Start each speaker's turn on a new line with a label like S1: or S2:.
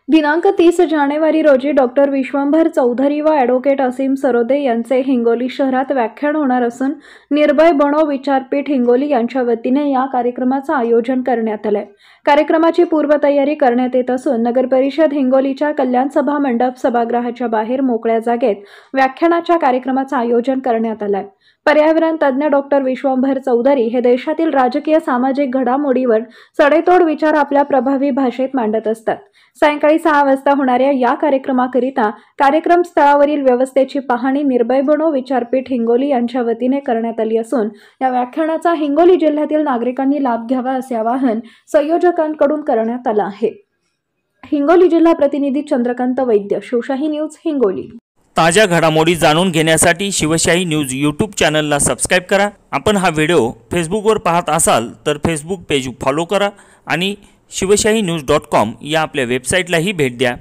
S1: दिनांक 30 जानेवारी रोजी डॉक्टर विश्वंभर चौधरी व ॲडव्होकेट असीम सरोदे यांचे हिंगोली शहरात व्याख्यान होणार असून निर्भय बनो विचारपीठ हिंगोली यांच्या वतीने या कार्यक्रमाचे आयोजन करण्यात आले। कार्यक्रमाची पूर्वतयारी करण्यात येत असून नगर परिषद हिंगोलीच्या कल्याण सभा मंडप सभागृहाच्या बाहेर मोकळ्या जागेत व्याख्यानाच्या कार्यक्रमाचे आयोजन करण्यात आले। पर्यावरण तज्ञ डॉक्टर विश्वंभर चौधरी हे देशातील राजकीय सामाजिक घडामोडीवर सडेतोड विचार आपल्या प्रभावी भाषेत मांडत असतात। सायंकाळी 6 वाजता होणाऱ्या या कार्यक्रमाकरिता कार्यक्रम स्थळावरील व्यवस्थेची पाहणी निर्भय बनो विचारपीठ हिंगोली यांच्या वतीने करण्यात आली असून या व्याख्यानाचा हिंगोली जिल्ह्यातील नागरिकांनी लाभ घ्यावा असे आवाहन संयोजकांकडून करण्यात आले आहे। हिंगोली जिल्हा प्रतिनिधी चंद्रकांत वैद्य, शिवशाही न्यूज, हिंगोली।
S2: ताज्या घडामोडी जाणून घेण्यासाठी शिवशाही न्यूज यूट्यूब चॅनलला सबस्क्राइब करा। आपण हा व्हिडिओ फेसबुकवर पाहत असाल तर फेसबुक पेज फॉलो करा आणि शिवशाहीन्यूज.com या आपल्या वेबसाईटलाही भेट द्या।